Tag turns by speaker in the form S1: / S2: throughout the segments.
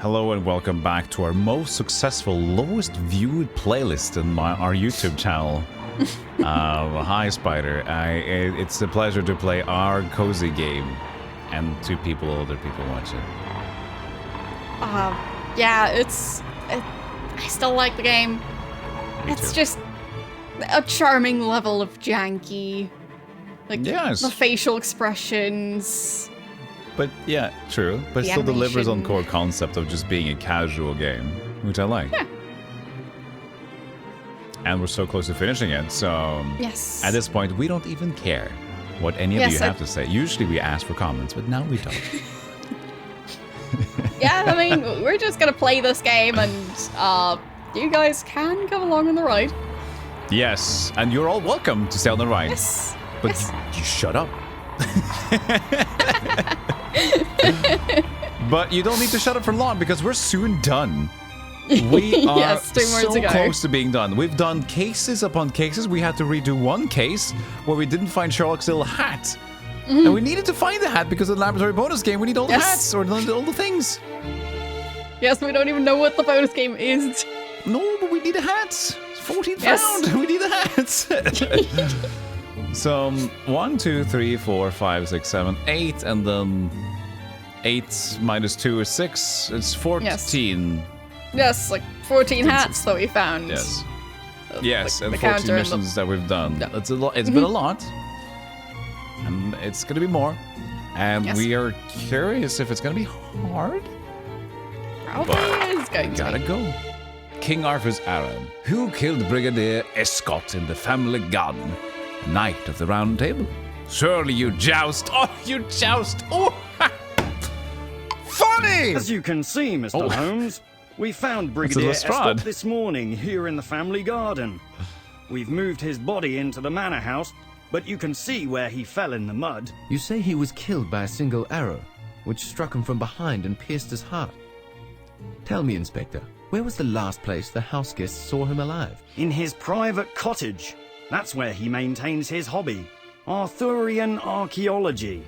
S1: Hello and welcome back to our most successful, lowest viewed playlist in our YouTube channel. Hi Spider, it's a pleasure to play our cozy game and other people watch it.
S2: Yeah, I still like the game.
S1: Me
S2: It's
S1: too.
S2: just a charming level of janky. Like,
S1: Yes.
S2: the facial expressions.
S1: But yeah, true. But
S2: The
S1: still delivers on
S2: animation.
S1: core concept of just being a casual game, which I like.
S2: Yeah.
S1: And we're so close to finishing it, so
S2: Yes.
S1: at this point we don't even care what any of you have to say. Usually we ask for comments, but now we don't.
S2: Yeah, I mean, we're just gonna play this game and, you guys can come along on the ride.
S1: Yes, and you're all welcome to stay on the ride.
S2: Yes.
S1: But
S2: Yes.
S1: you shut up. But you don't need to shut up for long because we're soon done. We are
S2: Yes, 2 more
S1: so
S2: to go.
S1: close to being done. We've done cases upon cases. We had to redo one case where we didn't find Sherlock's little hat. And we needed to find the hat because of the laboratory bonus game. We need all the
S2: Yes.
S1: hats or all the things.
S2: Yes, we don't even know what the bonus game is.
S1: No, but we need a hat. It's 14
S2: Yes.
S1: pound. We need the hats. So 1, 2, 3, 4, 5, 6, 7, 8, and then 8 minus 2 is 6. It's 14.
S2: Yes, like 14 hats that we found.
S1: Yes.
S2: Like,
S1: Yes,
S2: the
S1: and
S2: counter
S1: 14
S2: and
S1: missions that we've done.
S2: Yeah.
S1: It's a lot. It's been a lot, and it's gonna be more. And
S2: Yes.
S1: we are curious if it's gonna be hard.
S2: Probably is going to
S1: Gotta
S2: be.
S1: go. King Arthur's Arrow. Who killed Brigadier Escott in the family garden? Knight of the Round Table. Surely you joust. Oh, you joust. Oh, ha. Funny.
S3: As you can see, Mr.
S1: Oh.
S3: Holmes, we found Brigadier
S1: Lestrade.
S3: Escott this morning here in the family garden. We've moved his body into the manor house, but you can see where he fell in the mud.
S4: You say he was killed by a single arrow, which struck him from behind and pierced his heart. Tell me, Inspector, where was the last place the house guests saw him alive?
S3: In his private cottage. That's where he maintains his hobby, Arthurian archaeology.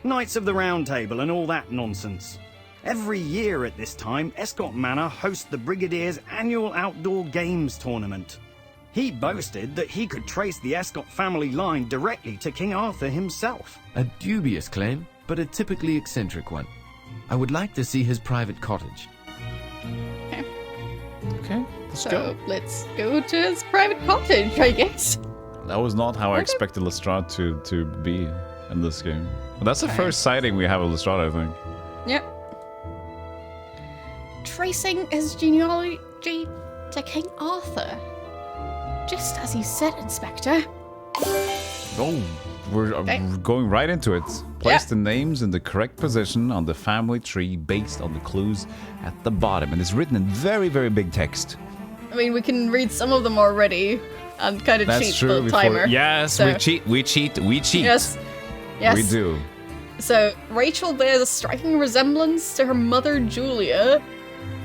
S3: Knights of the Round Table and all that nonsense. Every year at this time, Escott Manor hosts the Brigadier's annual outdoor games tournament. He boasted that he could trace the Escott family line directly to King Arthur himself.
S4: A dubious claim, but a typically eccentric one. I would like to see his private cottage.
S1: Okay, let's
S2: So
S1: go.
S2: let's go to his private cottage, I guess.
S1: That was not how I
S2: Okay.
S1: expected Lestrade to be in this game. But that's the
S2: Okay.
S1: first sighting we have of Lestrade, I think.
S2: Yep. Tracing his genealogy to King Arthur. Just as you said, Inspector.
S1: Oh, we're
S2: Okay.
S1: going right into it. Place
S2: Yeah.
S1: the names in the correct position on the family tree based on the clues at the bottom. And it's written in very, very big text.
S2: I mean, we can read some of them already and kind of
S1: That's
S2: cheat
S1: true.
S2: the timer.
S1: Yes,
S2: So-
S1: we cheat.
S2: Yes. Yes.
S1: We do.
S2: So, Rachel bears a striking resemblance to her mother, Julia,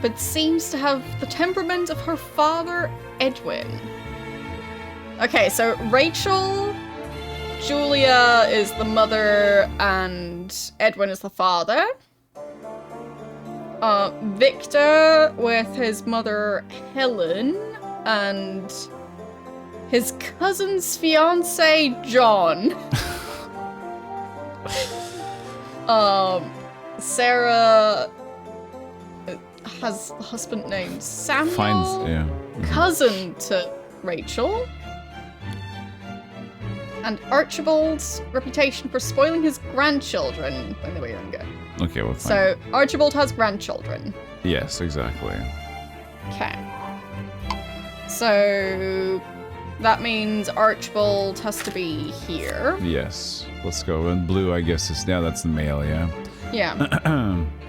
S2: but seems to have the temperament of her father, Edwin. Okay, so Rachel, Julia is the mother, and Edwin is the father. Victor with his mother, Helen, and his cousin's fiance, John. Sarah has a husband named Samuel.
S1: Finds, yeah.
S2: Cousin to Rachel. And Archibald's reputation for spoiling his grandchildren when they were younger.
S1: Okay, well, fine.
S2: So Archibald has grandchildren.
S1: Yes, exactly.
S2: Okay. So that means Archibald has to be here.
S1: Yes. Let's go. And blue, I guess, is... Yeah, that's the male, yeah.
S2: Yeah.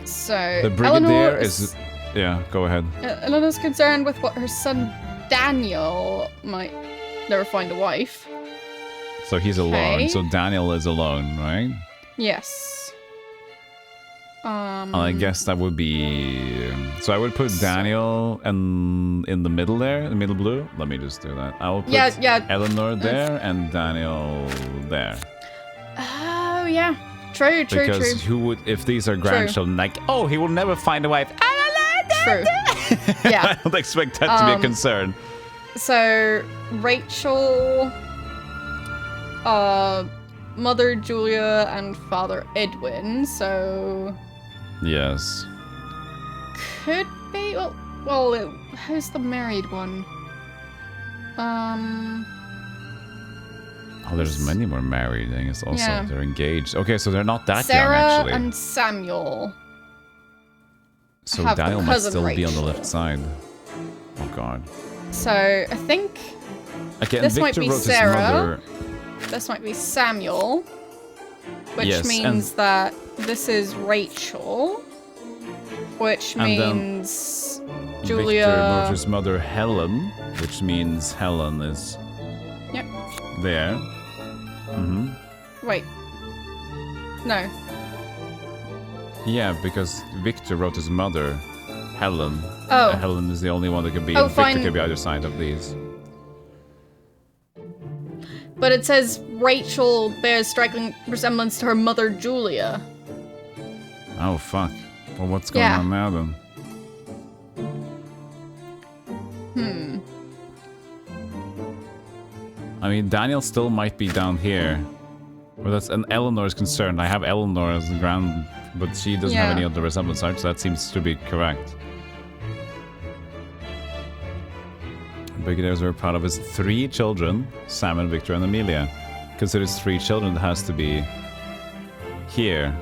S2: So
S1: The Brigadier
S2: Eleanor
S1: is... Yeah, go ahead.
S2: Eleanor's concerned with what her son Daniel might never find a wife.
S1: So he's alone.
S2: Okay.
S1: So Daniel is alone, right?
S2: Yes.
S1: And I guess that would be... So I would put Daniel in the middle there, the middle blue. Let me just do that. I will put
S2: Yeah.
S1: Eleanor there and Daniel there.
S2: Oh yeah. True.
S1: Because who would, if these are grandchildren, like, oh, he will never find a wife. I don't
S2: true. Yeah.
S1: I don't expect that to be a concern.
S2: So, Rachel, Mother Julia, and Father Edwin, so...
S1: Yes.
S2: Could be... who's the married one?
S1: Oh, there's many more married, I guess also.
S2: Yeah.
S1: They're engaged. Okay, so they're not that
S2: Sarah
S1: young, actually.
S2: and Samuel.
S1: So
S2: have the
S1: Daniel might
S2: cousin
S1: still be on the
S2: Rachel.
S1: left side. Oh, God.
S2: So, I think
S1: Again,
S2: this might
S1: Victor
S2: be
S1: wrote his
S2: Sarah.
S1: mother...
S2: this might be Samuel, which
S1: Yes,
S2: means that this is Rachel, which
S1: And then
S2: means Julia...
S1: Victor wrote his mother Helen, which means Helen is
S2: Yep.
S1: there.
S2: Wait. No.
S1: Yeah, because Victor wrote his mother Helen.
S2: Oh.
S1: Helen is the only one that could be.
S2: Oh,
S1: Victor
S2: fine.
S1: could be either side of these.
S2: But it says Rachel bears striking resemblance to her mother Julia.
S1: Oh, fuck. Well, what's going
S2: Yeah.
S1: on now, then? I mean, Daniel still might be down here. Well, that's... And Eleanor is concerned. I have Eleanor as the grand... But she doesn't have
S2: Yeah.
S1: any other resemblance, right? So that seems to be correct. Brigadieres are proud of his 3 children, Sam and Victor and Amelia. Considers 3 children, it has to be here.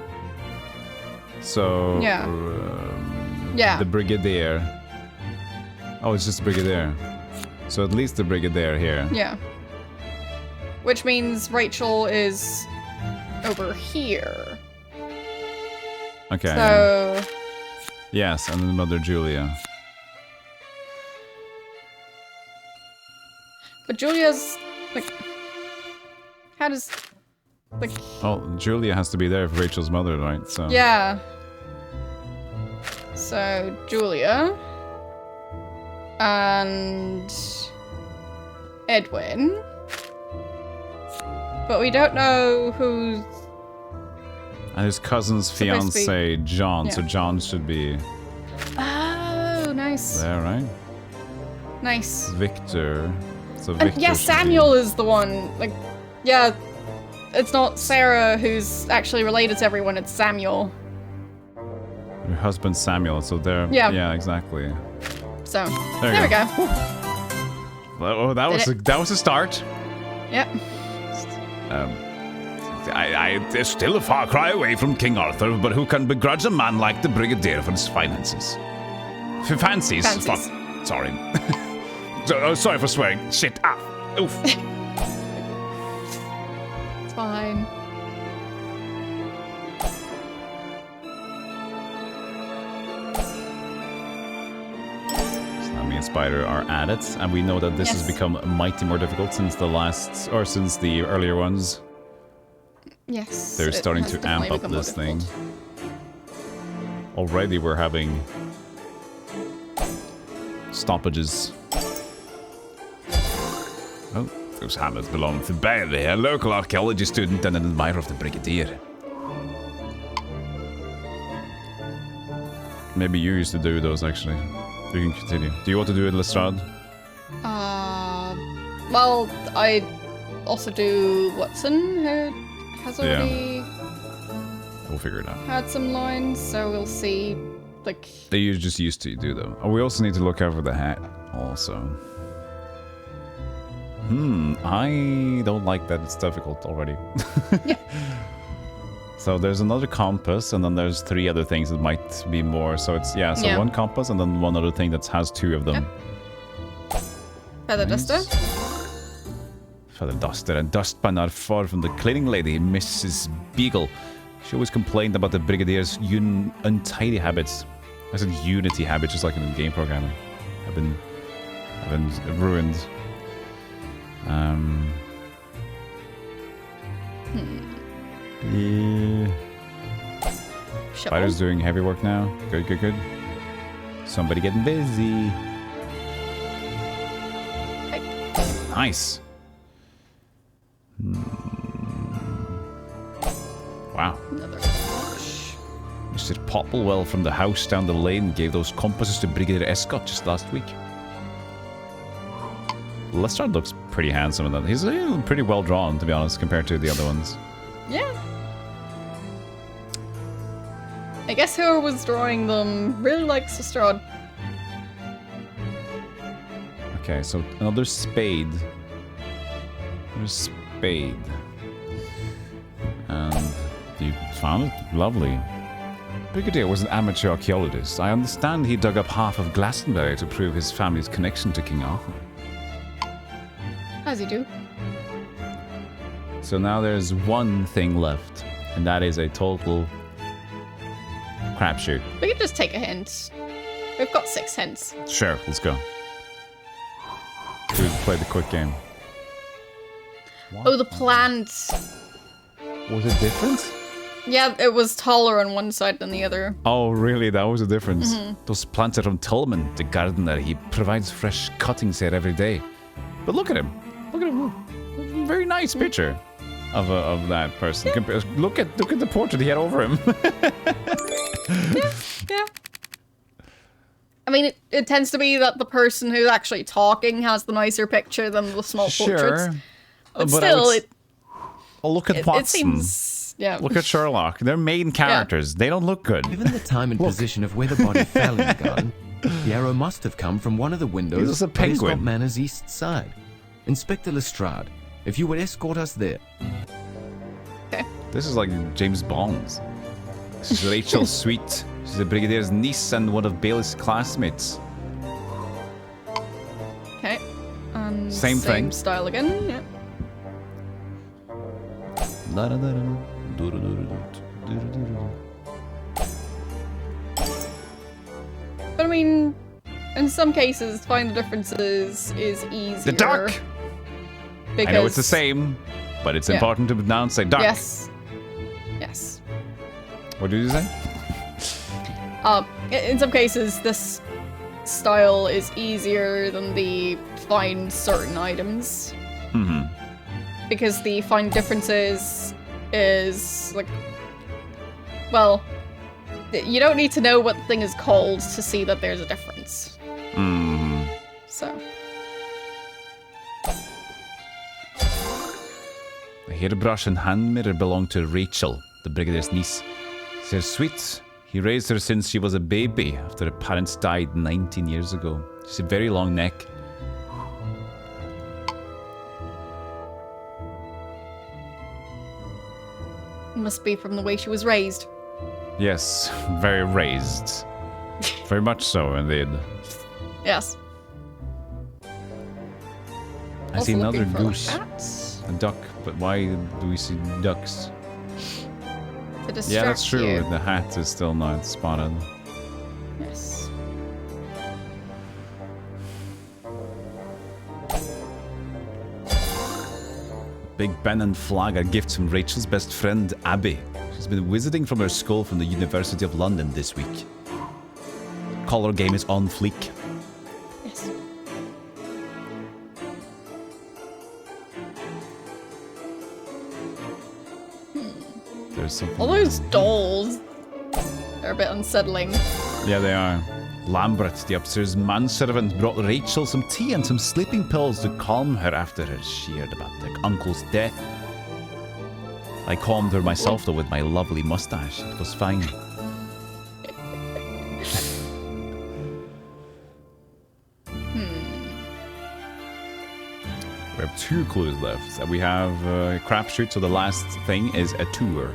S1: So...
S2: Yeah. Yeah.
S1: The Brigadier. Oh, it's just Brigadier. So at least the Brigadier here.
S2: Yeah. Which means Rachel is over here.
S1: Okay.
S2: So...
S1: Yes, and then Mother Julia.
S2: But Julia's... like... How does... like...
S1: Well, Julia has to be there for Rachel's mother, right? So.
S2: Yeah. So, Julia. And... Edwin. But we don't know who's...
S1: And his cousin's
S2: Supposed to be-
S1: fiance, John. So
S2: yeah.
S1: John should be
S2: Oh, nice.
S1: there, right?
S2: Nice.
S1: Victor. So Victor
S2: Yeah,
S1: should
S2: Samuel is the one. Like, yeah, it's not Sarah who's actually related to everyone, it's Samuel.
S1: be her husband Samuel. So there.
S2: Yeah.
S1: Yeah, exactly.
S2: So,
S1: There
S2: there
S1: you
S2: we
S1: go.
S2: go.
S1: Well, that was a start.
S2: Yep.
S1: It's still a far cry away from King Arthur, but who can begrudge a man like the Brigadier for his finances? For fancies.
S2: Fancies.
S1: Fuck. Sorry. Sorry for swearing. Shit. Ah. Oof.
S2: It's fine.
S1: So now me and Spider are at it, and we know that this has
S2: Yes.
S1: become mighty more difficult since since the earlier ones.
S2: Yes.
S1: They're
S2: it
S1: starting
S2: has
S1: to
S2: definitely
S1: amp up
S2: become more
S1: this thing.
S2: difficult.
S1: Already we're having stoppages. Oh, those hammers belong to Bailey, a local archaeology student and an admirer of the Brigadier. Maybe you used to do those, actually. You can continue. Do you want to do it, Lestrade?
S2: Well, I also do Watson, who has already
S1: We'll figure it out.
S2: had some lines, so we'll see. Like,
S1: They just used to do them. Oh, we also need to look over the hat, also. I don't like that it's difficult already.
S2: Yeah.
S1: So there's another compass, and then there's 3 other things that might be more. So it's, so
S2: Yeah.
S1: one compass, and then one other thing that has 2 of them.
S2: feather
S1: Nice.
S2: duster.
S1: Feather duster and dustpan are far from the cleaning lady, Mrs. Beagle. She always complained about the Brigadier's untidy habits. I said unity habits, just like in game programming. Have been ruined. Yeah.
S2: Shovel.
S1: Spider's doing heavy work now. Good, good, good. Somebody getting busy. Nice. Wow.
S2: Another brush.
S1: You're Mr. Popplewell from the house down the lane gave those compasses to Brigadier Escott just last week. Lestrade looks pretty handsome in that. He's pretty well drawn, to be honest, compared to the other ones.
S2: Yeah. I guess whoever was drawing them really likes Lestrade.
S1: Okay, so another spade. Another spade. And you found it? Lovely. Brigadier was an amateur archaeologist. I understand he dug up half of Glastonbury to prove his family's connection to King Arthur.
S2: As you do.
S1: So now there's one thing left, and that is a total crapshoot.
S2: We can just take a hint. We've got 6 hints.
S1: Sure, let's go. We'll play the quick game.
S2: Oh, the plant.
S1: Was it different?
S2: Yeah, it was taller on one side than the other.
S1: Oh, really? That was the difference. Those plants are from Tillman, the gardener. He provides fresh cuttings here every day. But look at him. Look at him. Very nice picture of that person. Look at the portrait he had over him.
S2: Yeah. I mean, it tends to be that the person who's actually talking has the nicer picture than the small portraits. But still,
S1: look at Watson.
S2: It seems... Yeah.
S1: Look at Sherlock. They're main characters. They don't look good.
S4: Given the time and position of where the body fell in the garden, the arrow must have come from one of the windows
S1: This is a
S4: on
S1: penguin.
S4: Escott Manor's east side. Inspector Lestrade, if you would escort us there.
S2: Okay.
S1: This is like James Bond. This is Rachel Sweet. She's the Brigadier's niece and one of Bailey's classmates.
S2: Okay.
S1: Same thing.
S2: Style again. Yeah. But I mean, in some cases, find the differences is easier.
S1: The duck!
S2: Because,
S1: I know it's the same, but it's important to pronounce a duck.
S2: Yes. Yes.
S1: What did you say?
S2: In some cases, this style is easier than the find certain items.
S1: Mm-hmm.
S2: Because the find differences is like, well, you don't need to know what the thing is called to see that there's a difference.
S1: Mm-hmm.
S2: So.
S1: The hairbrush and hand mirror belong to Rachel, the Brigadier's niece. She's sweet. He raised her since she was a baby after her parents died 19 years ago. She has a very long neck.
S2: Must be from the way she was raised.
S1: Yes, very raised. Very much so, indeed.
S2: Yes.
S1: I see
S2: Also
S1: another
S2: looking for
S1: goose.
S2: bats
S1: A duck, but why do we see ducks?
S2: to distract
S1: Yeah, that's true.
S2: you.
S1: The hat is still not spotted.
S2: Yes.
S1: Big Ben and flag are gifts from Rachel's best friend, Abby. She's been visiting from her school from the University of London this week. Color game is on fleek.
S2: Yes.
S1: There's something.
S2: All those dolls are a bit unsettling.
S1: Yeah, they are. Lambert, the upstairs manservant, brought Rachel some tea and some sleeping pills to calm her after her she heard about her uncle's death. I calmed her myself, though, with my lovely mustache. It was fine. We have 2 clues left. We have crapshoot, so the last thing is a tour.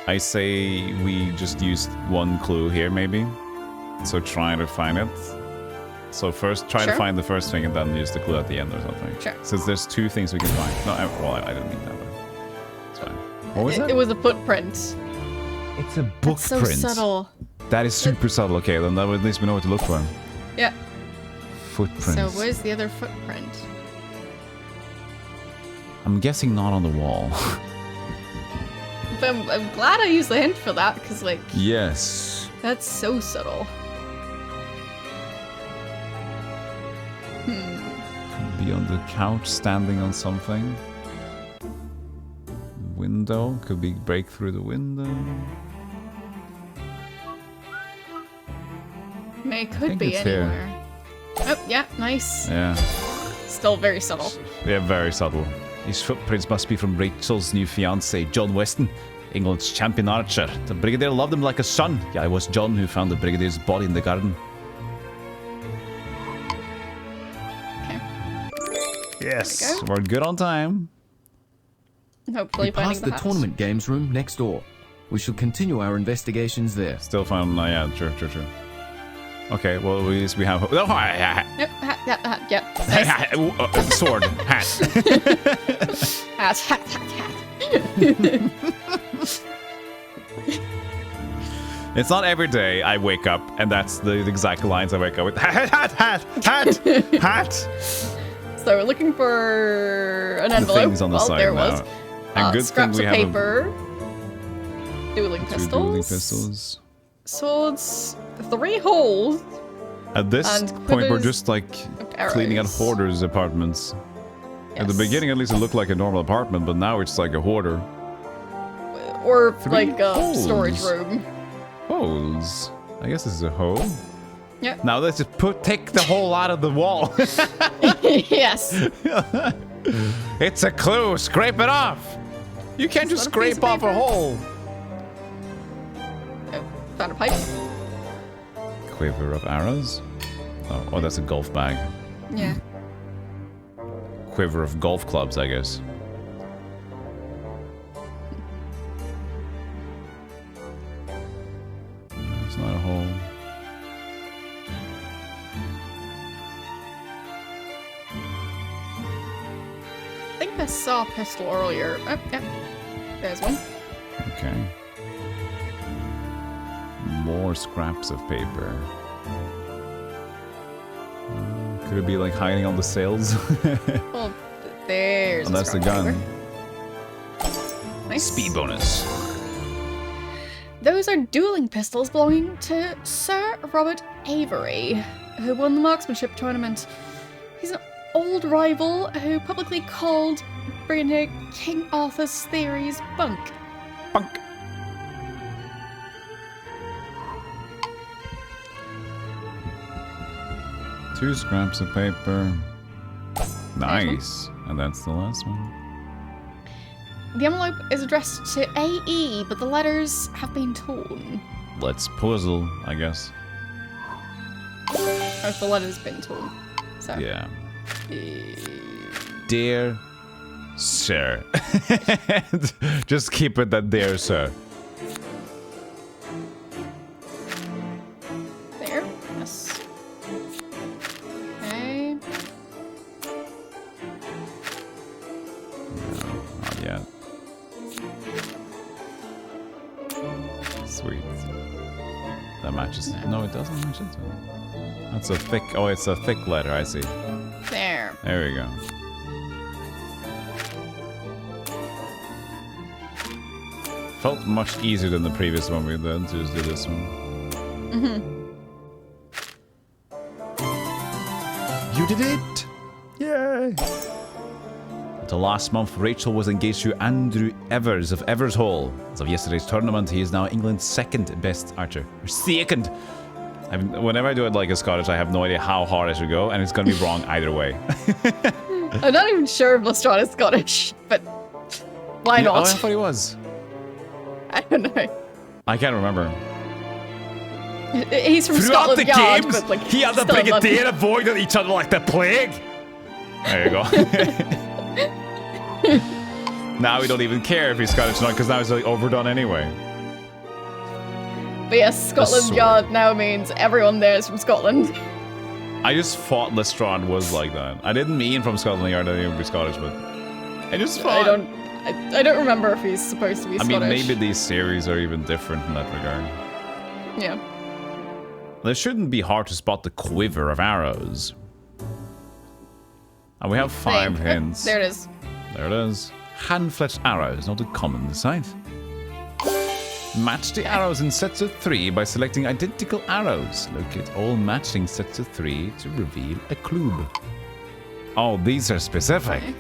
S1: I say we just used 1 clue here, maybe. So try to find it. So first, try to
S2: Sure.
S1: find the first thing and then use the clue at the end or something.
S2: Sure.
S1: Since there's 2 things we can find. No, well, I didn't mean that, but it's fine. What was
S2: It
S1: it?
S2: was a footprint.
S1: It's a book
S2: So
S1: print.
S2: subtle.
S1: That is super subtle. Okay, then that would at least we know what to look for.
S2: Yeah.
S1: Footprints.
S2: So where's the other footprint?
S1: I'm guessing not on the wall.
S2: But I'm glad I used the hint for that, because, like,
S1: Yes.
S2: that's so subtle.
S1: Could be on the couch, standing on something. window. Could be break through the window.
S2: It could be anywhere.
S1: Here.
S2: Oh, yeah, nice.
S1: Yeah.
S2: Still very subtle.
S1: Yeah, very subtle. His footprints must be from Rachel's new fiancé, John Weston, England's champion archer. The Brigadier loved him like a son. Yeah, it was John who found the Brigadier's body in the garden.
S2: Okay.
S1: Yes, we're good on time.
S2: Hopefully
S4: We
S2: finding
S4: passed the
S2: hats.
S4: tournament games room next door. We shall continue our investigations there.
S1: Still found, yeah, true. Okay, well, at least we have... Oh,
S2: Yep, hat. Nice.
S1: sword, hat.
S2: Hat.
S1: It's not every day I wake up, and that's the exact lines I wake up with. Hat.
S2: So we're looking for an envelope.
S1: Things on the side
S2: there
S1: now.
S2: was.
S1: And good
S2: Scraps
S1: thing
S2: of
S1: we have
S2: paper. Dueling
S1: two
S2: pistols.
S1: dueling pistols.
S2: Swords. 3 holes.
S1: At this
S2: And
S1: point, we're
S2: quivers
S1: just like
S2: of
S1: cleaning out
S2: arrows.
S1: hoarders' apartments. At the
S2: Yes.
S1: beginning, at least, it looked like a normal apartment, but now it's like a hoarder.
S2: Or
S1: 3
S2: like a
S1: holes.
S2: storage room.
S1: Holes. I guess this is a hole.
S2: Yep.
S1: Now let's just take the hole out of the wall.
S2: Yes.
S1: It's a clue. Scrape it off. You can't
S2: It's
S1: just
S2: not a piece
S1: scrape
S2: of
S1: off a
S2: paper.
S1: hole.
S2: Oh, found a pipe.
S1: Quiver of arrows. Oh, that's a golf bag.
S2: Yeah.
S1: Quiver of golf clubs, I guess. It's not a hole.
S2: I think I saw a pistol earlier. Oh, yeah. There's one.
S1: Okay. More scraps of paper. Could it be like hiding on the sails?
S2: Well, there's
S1: Oh,
S2: a
S1: that's the
S2: scrap
S1: gun.
S2: paper. Nice.
S1: Speed bonus.
S2: Those are dueling pistols belonging to Sir Robert Avery, who won the marksmanship tournament. He's an old rival who publicly called Brigadier King Arthur's theories bunk.
S1: Bunk. Two scraps of paper. Nice. And that's the last one.
S2: The envelope is addressed to AE, but the letters have been torn.
S1: Let's puzzle, I guess.
S2: Oh, the letter's been torn. So.
S1: Yeah.
S2: eh,
S1: Dear Sir. Just keep it that dear Sir.
S2: There. Yes. Okay.
S1: Not yet. Sweet. That matches. No, it doesn't match it. That's a thick. Oh, it's a thick letter. I see.
S2: There.
S1: There we go. Felt much easier than the previous one we did to just do this one. You did it! Yay! Until last month, Rachel was engaged to Andrew Evers of Evers Hall. As of yesterday's tournament, he is now England's second best archer. Or second! Whenever I do it like a Scottish, I have no idea how hard I should go, and it's gonna be wrong either way.
S2: I'm not even sure if Lestrade is Scottish, but why
S1: Yeah,
S2: not?
S1: Oh, I thought he was.
S2: I don't know.
S1: I can't remember.
S2: He's from
S1: Throughout
S2: Scotland
S1: the
S2: Yard,
S1: games,
S2: but like
S1: he and the
S2: still in London.
S1: Brigadier avoided each other like the plague. There you go. Now we don't even care if he's Scottish or not, because now he's like overdone anyway.
S2: But yes, Scotland
S1: sword.
S2: Yard now means everyone there is from Scotland.
S1: I just thought Lestrade was like that. I didn't mean from Scotland Yard that he would be Scottish, but I just thought.
S2: I don't remember if he's supposed to be
S1: I
S2: Scottish.
S1: mean, maybe these series are even different in that regard.
S2: Yeah.
S1: It shouldn't be hard to spot the quiver of arrows. And we have 5
S2: Thing.
S1: hints.
S2: There it is.
S1: There it is. Hand-fletched arrows, not a common sight. Match the arrows in sets of 3 by selecting identical arrows. Locate all matching sets of 3 to reveal a clue. Oh, these are specific.
S2: Okay.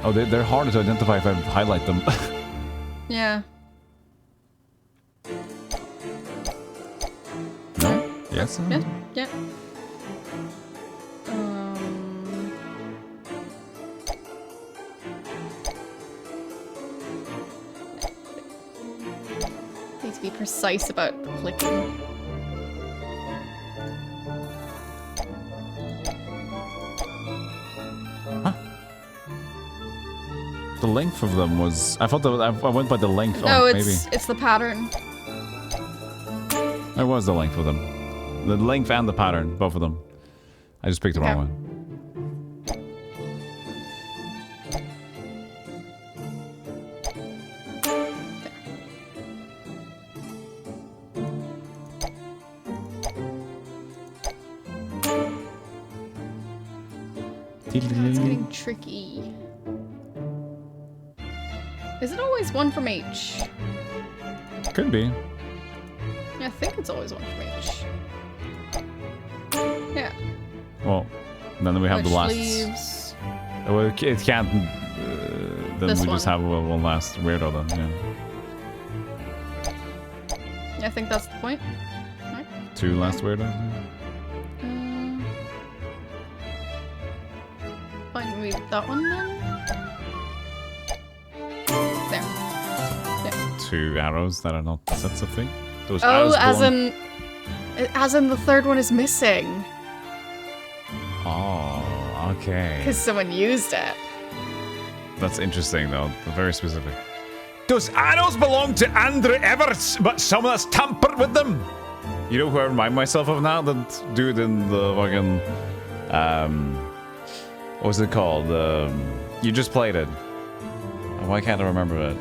S1: Oh, they're harder to identify if I highlight them.
S2: Yeah.
S1: No? Yes?
S2: Yeah. Yeah. Need to be precise about clicking.
S1: The length of them was... I thought that I went by the length.
S2: No,
S1: oh,
S2: it's the pattern.
S1: It was the length of them. The length and the pattern, both of them. I just picked the wrong one.
S2: It's getting tricky. Is it always one from each?
S1: Could be.
S2: Yeah, I think it's always one from each. Yeah.
S1: Well, then we have the last...
S2: Leaves.
S1: Well, it can't... then
S2: This
S1: we just
S2: one.
S1: have one last weirdo then, yeah.
S2: I think that's the point. Right.
S1: 2 last weirdos?
S2: Fine, maybe that one then? There. Yeah.
S1: 2 arrows that are not sets of thing. Those
S2: Oh,
S1: arrows
S2: as in the third one is missing.
S1: Oh, okay.
S2: Because someone used it.
S1: That's interesting though. Very specific. Those arrows belong to Andrew Everts, but someone has tampered with them. You know who I remind myself of now? That dude in the fucking... what was it called? You just played it. Why can't I remember it?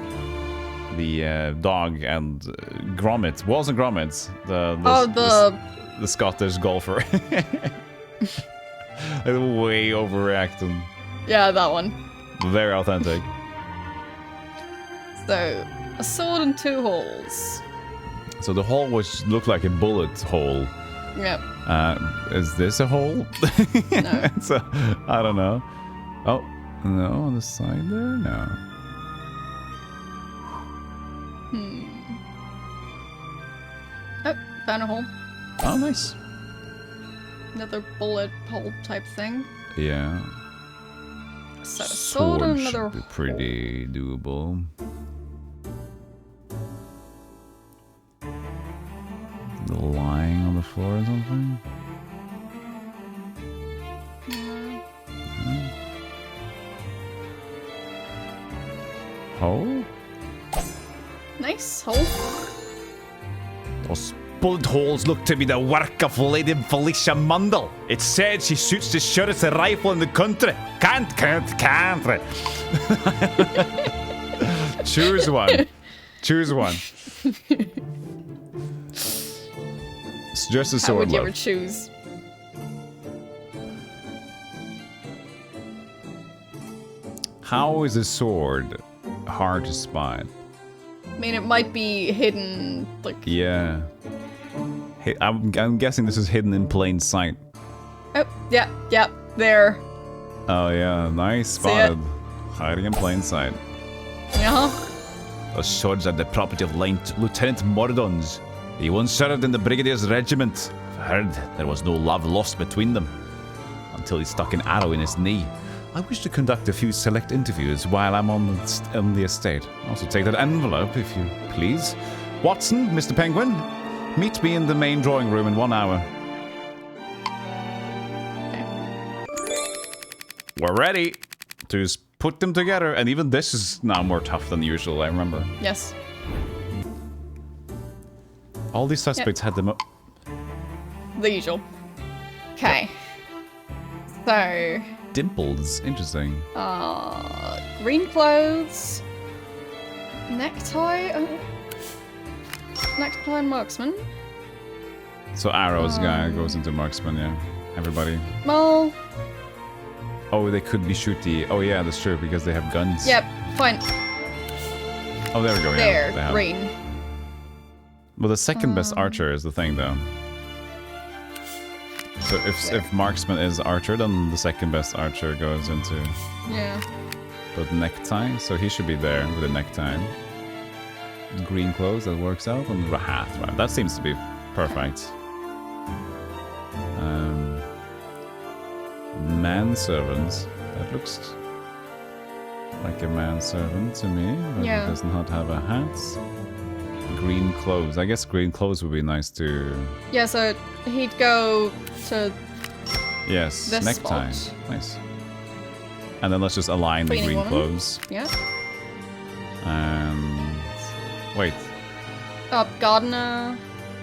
S1: The dog and Gromit. Wasn't Gromit. The Scottish golfer. Way overreacting.
S2: Yeah, that one.
S1: Very authentic.
S2: So, a sword and 2 holes.
S1: So the hole which looked like a bullet hole.
S2: Yep.
S1: Is this a hole?
S2: No.
S1: So, I don't know. Oh, no, on the side there? No.
S2: Oh, found a hole.
S1: Oh, nice.
S2: Another bullet hole type thing.
S1: Yeah.
S2: So, a sword and another
S1: should be
S2: hole.
S1: pretty doable. Lying on the floor or something? Hole?
S2: Nice hole.
S1: Those bullet holes look to be the work of Lady Felicia Mundell. It's said she shoots the shortest rifle in the country. Can't. Choose one. Choose one. It's just a
S2: How
S1: sword,
S2: would you
S1: love.
S2: ever choose?
S1: How is a sword hard to spot?
S2: I mean, it might be hidden, like...
S1: Yeah. I'm guessing this is hidden in plain sight.
S2: Oh, yeah, there.
S1: Oh yeah, nice
S2: See it?
S1: spotted. Hiding in plain sight.
S2: Yeah.
S1: Those swords are the property of Lieutenant Mordaunt. He once served in the Brigadier's regiment. I've heard there was no love lost between them. Until he stuck an arrow in his knee. I wish to conduct a few select interviews while I'm on the estate. Also take that envelope, if you please. Watson, Mr. Penguin, meet me in the main drawing room in 1 hour. We're ready to put them together, and even this is now more tough than usual, I remember.
S2: Yes.
S1: All these suspects had them.
S2: The usual. Okay. So...
S1: Dimples, interesting.
S2: green clothes. Necktie. Necktie and marksman.
S1: So arrows guy goes into marksman, yeah. Everybody.
S2: Well...
S1: Oh, they could be shooty. Oh yeah, that's true, because they have guns.
S2: Yep, fine.
S1: Oh, there we go, yeah.
S2: There,
S1: they have.
S2: green.
S1: Well, the second best archer is the thing, though. So if marksman is archer, then the second best archer goes into
S2: Yeah.
S1: the necktie. So he should be there with a necktie. Green clothes, that works out. And Heart-Throb. That seems to be perfect. Manservant. That looks like a manservant to me, but
S2: Yeah.
S1: it does not have a hat. Green clothes. I guess green clothes would be nice to...
S2: Yeah, so he'd go to
S1: Yes,
S2: this
S1: necktie.
S2: spot.
S1: Nice. And then let's just align the
S2: Cleaning
S1: green
S2: woman.
S1: clothes.
S2: Yeah.
S1: And... Wait.
S2: Gardener.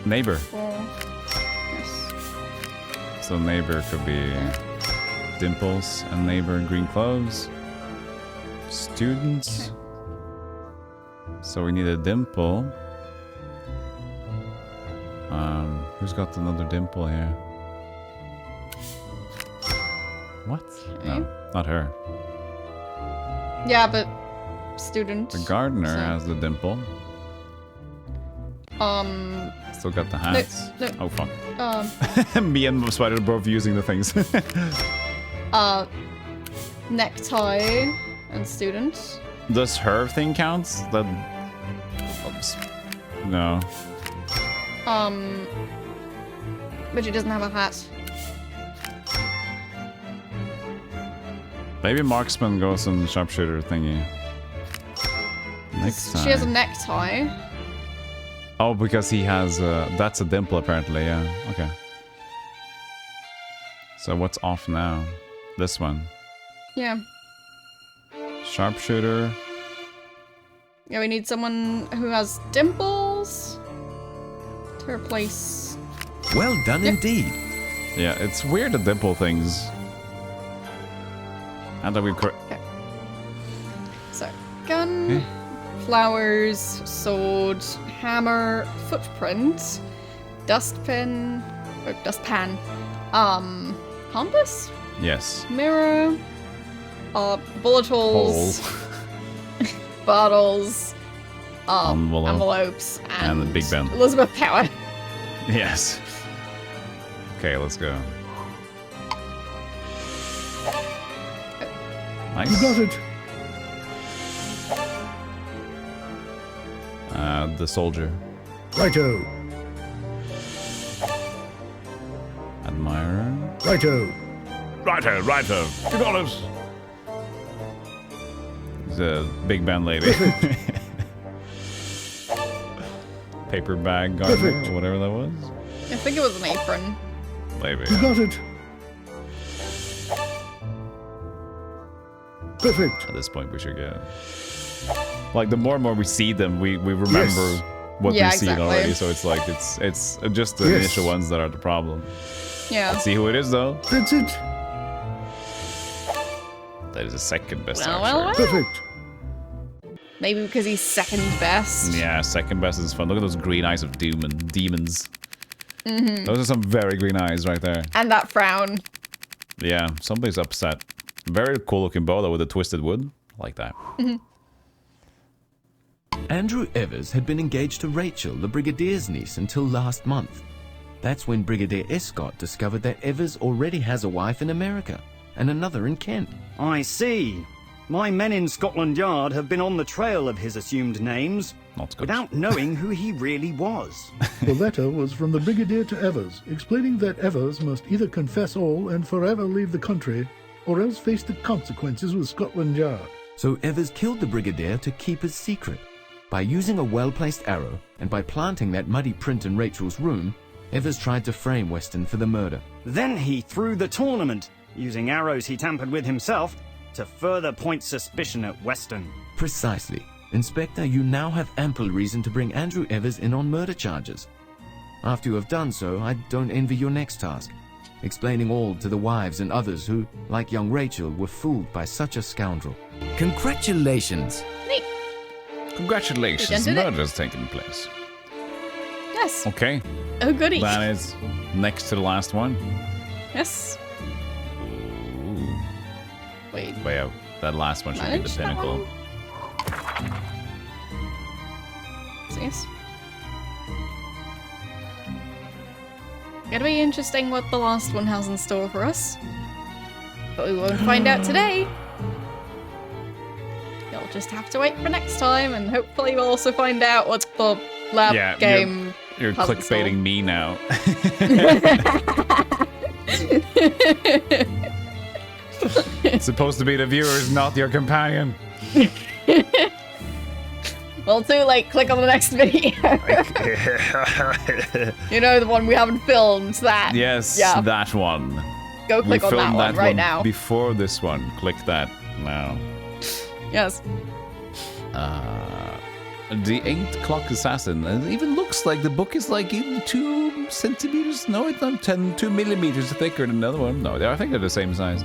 S1: Neighbor.
S2: Or... Yes.
S1: So neighbor could be Dimples and neighbor in green clothes. Students.
S2: Okay.
S1: So we need a dimple. Who's got another dimple here? What? No, not her.
S2: Yeah, but student.
S1: The gardener
S2: so-
S1: has the dimple. Still got the hats.
S2: no.
S1: Oh fuck. Me and Spider are both using the things.
S2: Necktie and student.
S1: Does her thing count? That. Oops. No.
S2: But she doesn't have a hat.
S1: Maybe marksman goes in sharpshooter thingy. Necktie.
S2: She has a necktie.
S1: Oh, because he has. That's a dimple apparently. Yeah. Okay. So what's off now? This one.
S2: Yeah.
S1: Sharpshooter.
S2: Yeah, we need someone who has dimples to replace.
S4: Well done indeed.
S1: Yeah, it's weird the dimple things. And that we
S2: So, gun, flowers, sword, hammer, footprint, dustpan, compass,
S1: Yes.
S2: mirror, bullet holes, bottles, envelopes,
S1: and the Big Ben.
S2: Elizabeth Power.
S1: Yes. Okay, let's go. Nice.
S5: You got it.
S1: The soldier.
S5: Righto.
S1: Admirer.
S5: Righto.
S1: Righto. You got it. The Big Ben lady. Paper bag gardener,
S5: Perfect.
S1: or whatever that was.
S2: I think it was an apron.
S1: Maybe.
S5: You got it. Perfect.
S1: At this point, we should get. Like the more and more we see them, we remember
S5: Yes.
S1: what
S2: Yeah,
S1: we've seen
S2: exactly.
S1: already. So it's like it's just the
S5: Yes.
S1: initial ones that are the problem.
S2: Yeah.
S1: Let's see who it is though.
S5: That's it.
S1: That is the second best
S2: Well,
S1: archer.
S2: well, well.
S5: Perfect.
S2: Maybe because he's second best.
S1: Yeah, second best is fun. Look at those green eyes of demons. Those are some very green eyes right there.
S2: And that frown.
S1: Yeah, somebody's upset. Very cool looking bow though with the twisted wood. I like that.
S4: Andrew Evers had been engaged to Rachel, the Brigadier's niece, until last month. That's when Brigadier Escott discovered that Evers already has a wife in America and another in Kent.
S3: I see. My men in Scotland Yard have been on the trail of his assumed names
S1: Not good.
S3: without knowing who he really was.
S5: The letter was from the Brigadier to Evers, explaining that Evers must either confess all and forever leave the country, or else face the consequences with Scotland Yard.
S4: So Evers killed the Brigadier to keep his secret. By using a well-placed arrow and by planting that muddy print in Rachel's room, Evers tried to frame Weston for the murder.
S3: Then he threw the tournament, using arrows he tampered with himself, to further point suspicion at Weston.
S4: Precisely. Inspector, you now have ample reason to bring Andrew Evers in on murder charges. After you have done so, I don't envy your next task. Explaining all to the wives and others who, like young Rachel, were fooled by such a scoundrel. Congratulations!
S2: Neat.
S1: Congratulations,
S2: We done did it.
S1: murder's taking place.
S2: Yes.
S1: Okay,
S2: Oh, goody.
S1: that is next to the last one.
S2: Yes.
S1: Ooh.
S2: Wait.
S1: But yeah, that last one should be the
S2: Manage that
S1: pinnacle.
S2: one? Yes. gonna be interesting what the last one has in store for us. But we won't find out today. You'll just have to wait for next time, and hopefully we'll also find out what the lab game
S1: You're
S2: has in store.
S1: clickbaiting me now. It's supposed to be the viewers, not your companion.
S2: Well, too late. Click on the next video. You know, the one we haven't filmed. That.
S1: Yes,
S2: Yeah.
S1: that one.
S2: Go
S1: We
S2: click on that
S1: filmed
S2: one right now.
S1: Before this one. Click that now.
S2: Yes.
S1: The 8 Clock Assassin. It even looks like the book is like 2 centimeters. No, it's not 2 millimeters thicker than another one. No, I think they're the same size.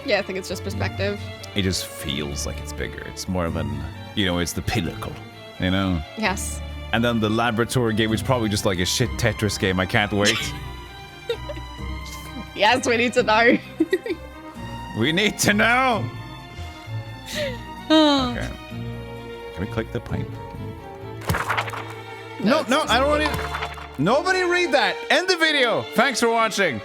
S2: Yeah, I think it's just perspective.
S1: It just feels like it's bigger. It's more of an, it's the pinnacle, you know?
S2: Yes.
S1: And then the laboratory game, which is probably just like a shit Tetris game. I can't wait.
S2: Yes, we need to know.
S1: We need to know. Okay. Can we click the pipe? No, I don't want to. Nobody read that. End the video. Thanks for watching.